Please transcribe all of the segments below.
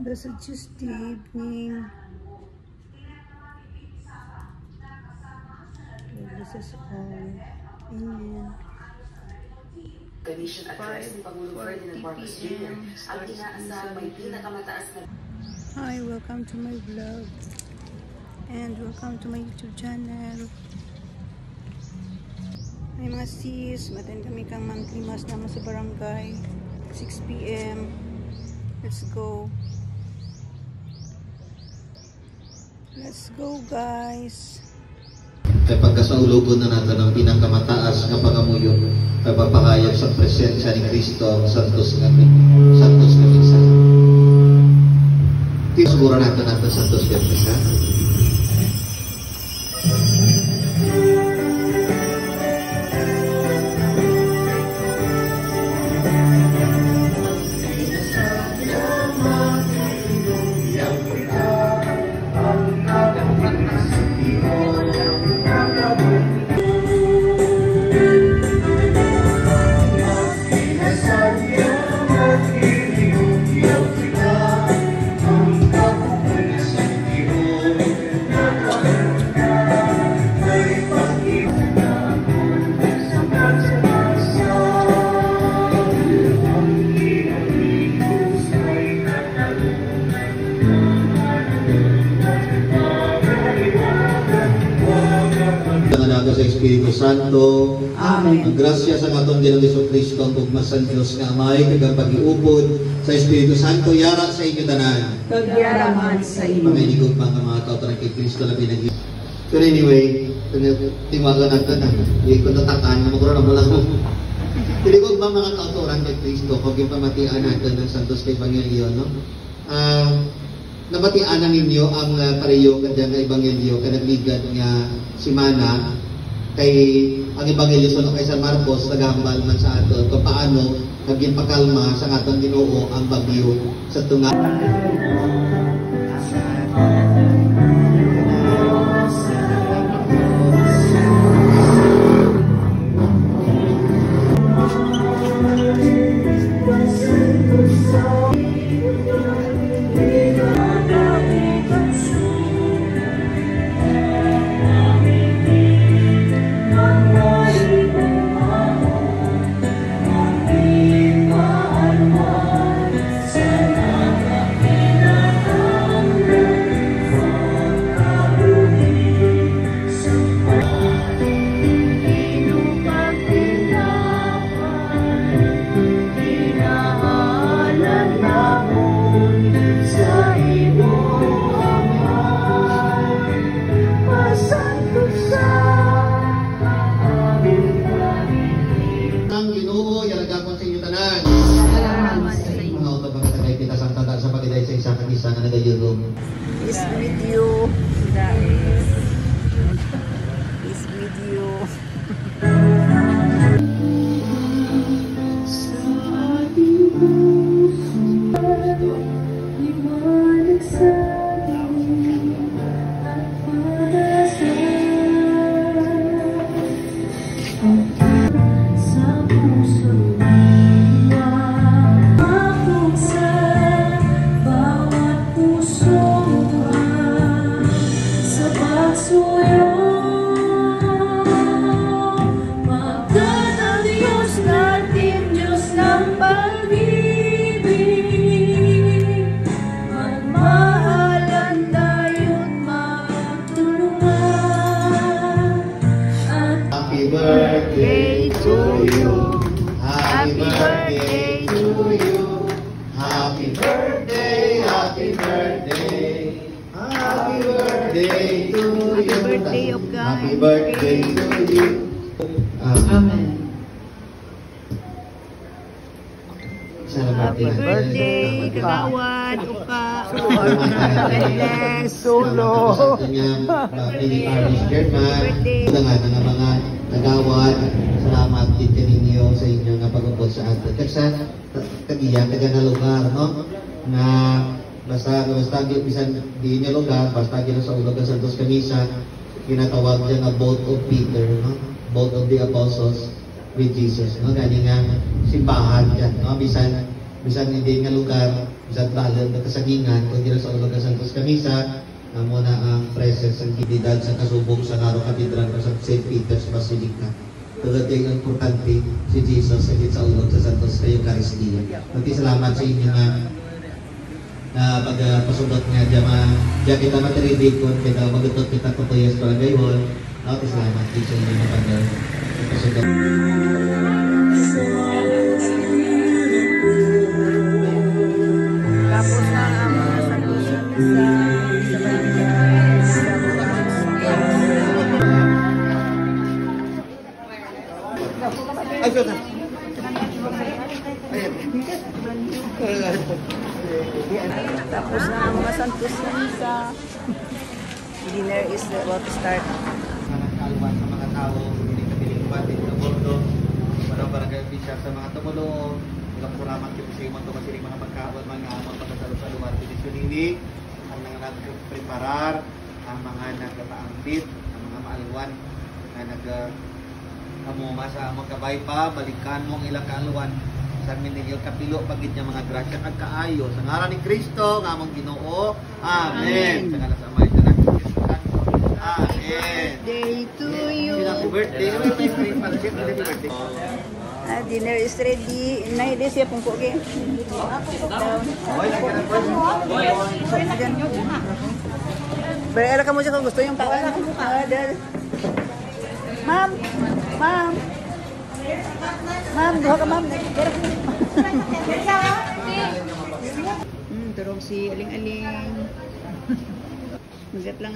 This is just the evening. This is all. Amen. Commission address ni Pangulong Ferdinand Marcos Jr. ang inaasang may pinakamataas na... Hi, welcome to my vlog. And welcome to my YouTube channel. Ay mga sis, matin kami kang monthly mass naman sa barangay. 6 PM. Let's go. Let's go, guys. Kaya pagkasaulugon na natin ang pinakamataas na pangamuyon, pagpapahayag sa presensya ni Kristo ang Santos Misa. Siguro natin Santos Misa. Sa Espiritu Santo. Amen. Ang grasya sa atong Ginoong Jesucristo ang tugmas sa Dios nga Amay kag pag-iupod sa Espiritu Santo yara sa inyo tanan. Kagyaraman sa inyo. Pangayigog mga tao kay Kristo labi nag. Pero anyway, timaga natin na. Iko natakan mo karon mo lang. Tiligog ba mga tao kay Kristo kung yung pamatian natin ng Santos kay Evangelyo, no? Nabatian ninyo ang pareyo kadya nga Evangelyo kanagligad nga simana kay ang Ebanghelyo sa kay San Marcos nagahambal man sa aton kung paano naging pakalma sa atong Ginoo ang bagyo sa tunga. This video. This video. Birthday to you. Happy birthday to you. Happy birthday, happy birthday. Happy birthday to you. Happy birthday of God. Happy birthday to you. Amen. Happy birthday, kagawad, uka. God bless. Solo. Happy birthday. Ng mga kagawad, salamat din ninyo sa inyong pag-upod sa atin. Kasi kagiyan, taga na lugar, no? Na basta bisan di niya lugar, basta gina sa ulog ng Santos Misa, ginatawag niya na boat of Peter, no? Boat of the Apostles with Jesus, no? Gani nga simbahan yan, no? Bisan bisan hindi nga lugar, bisan talon na kasagingan, kung dito sa ulo ka Santos Camisa, muna ang presence ng hibidad sa kasubong sa Caro Cathedral sa St. Peter's Basilica. Tulad yung importante si Jesus sa ulog sa Santos kayo Eucharistia. Salamat sa inyo na pagpasundot nga diyan kita matiribikon kita magutot kita ko to yes para gayon. Salamat din sa inyo na pagpasundot. Tapos na ang mga Santos sa barangay. Tapos na ang mga Santos sa dinner is about to start. Kaluan sa mga tao, hindi kabiling batin sa bordo, parang barangay official sa mga tumulo, mga puraman yung sa mga tumasiling mga pagkaon, mga pagkasalo sa lugar, pinisyoning ang mga nag-preparar, ang mga nagpaambit, ang mga maalwan na nag-amuma sa mga kabay pa, balikan mo ang ilang kaaluan sa minilyo kapilo pagit niya mga grasya kag kaayo sa ngaran ni Kristo nga among Ginoo. Amen. Sa ngalan sa Ama sa Anak ug Espiritu Santo. Amen. Day to you. Happy birthday. Happy birthday. Dinner is ready. Nay, di siya pong koke. Berala ka mo siya kung gusto yung kawan. Ma'am! Ma'am! Ma'am, duha ka ma'am. Turong si Aling-Aling. Magat lang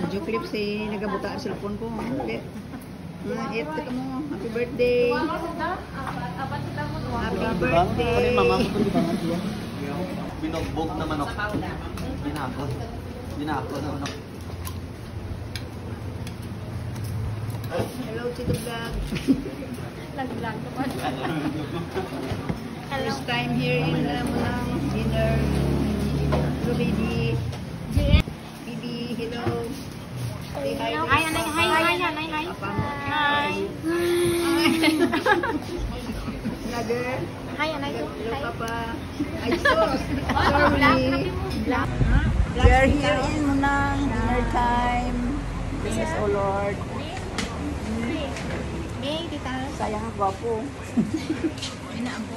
video clip si nagabuta ang cellphone ko. Ulit. Ito ka mo. Happy birthday. Happy birthday. Binugbog na manok. Binakot. Binakot na manok. Hello, Chito Vlog. First time here in Munang dinner. Hello, baby. Baby, hello. Say hi. Hi, Anay. Hi. Papa mo. Hi. Another. Hi, Anay. Hello, Papa. Ay, sus. Sorry. We are here in Munang dinner time. This is, oh Lord. Sayang ang gwapo.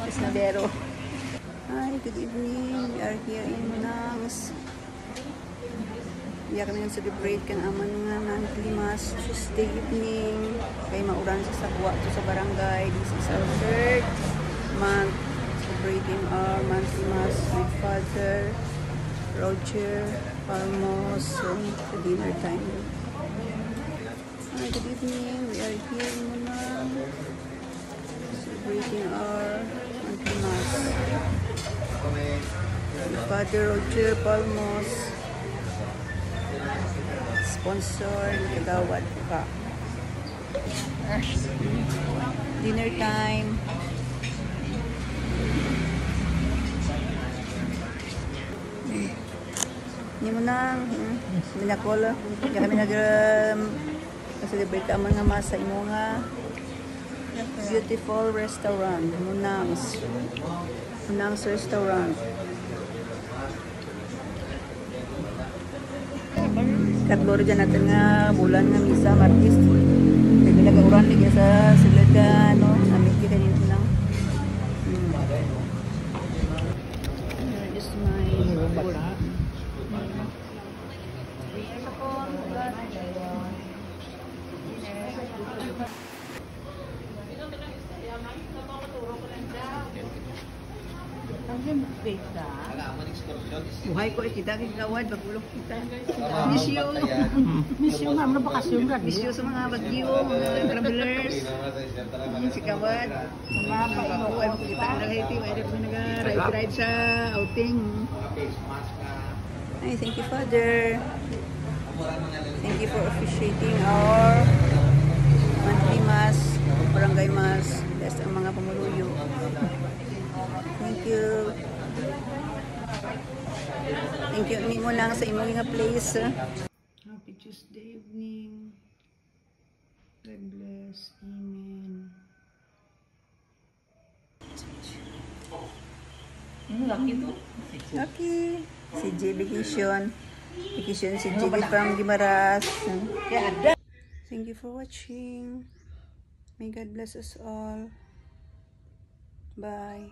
Esnadero. Hi, good evening. We are here in Munangs. Iya kami celebrate kan aman nga monthly mass Tuesday evening. Kay mauran sa Sagwa sa barangay. This is our third month celebrating our monthly mass with Father Roger Palmos sa dinner time. Hi, good evening. We are here in Munang celebrating our monthly mass. Father Roger Palmos, sponsor ni Kagawad ka. Dinner time. Hindi mo nang minakola. Hindi kami celebrate ka mga mas sa imo nga beautiful restaurant, Munang's restaurant. Katlo rin dyan natin nga bulan nga misa, Martis. Kaya nag-auran ligya sa silada, no? Namit kita dito lang. Here is my food. Buhay ko kita kagawad bagulok kita. Miss you. Miss you ma'am, bakasyon ka. Miss you sa mga bagyo, mga travelers. Si Kawad. Ako ay makita na kahiti, ay nag-ride sa outing. Ay, thank you Father. Thank you for officiating our monthly mass, barangay mass. Bless ang mga pamuluyo. Thank you. Thank you ni mo lang sa imong nga place. Happy Tuesday evening. God bless. Amen. Okay. Si J vacation. Vacation si J from Gimaras. Thank you for watching. May God bless us all. Bye.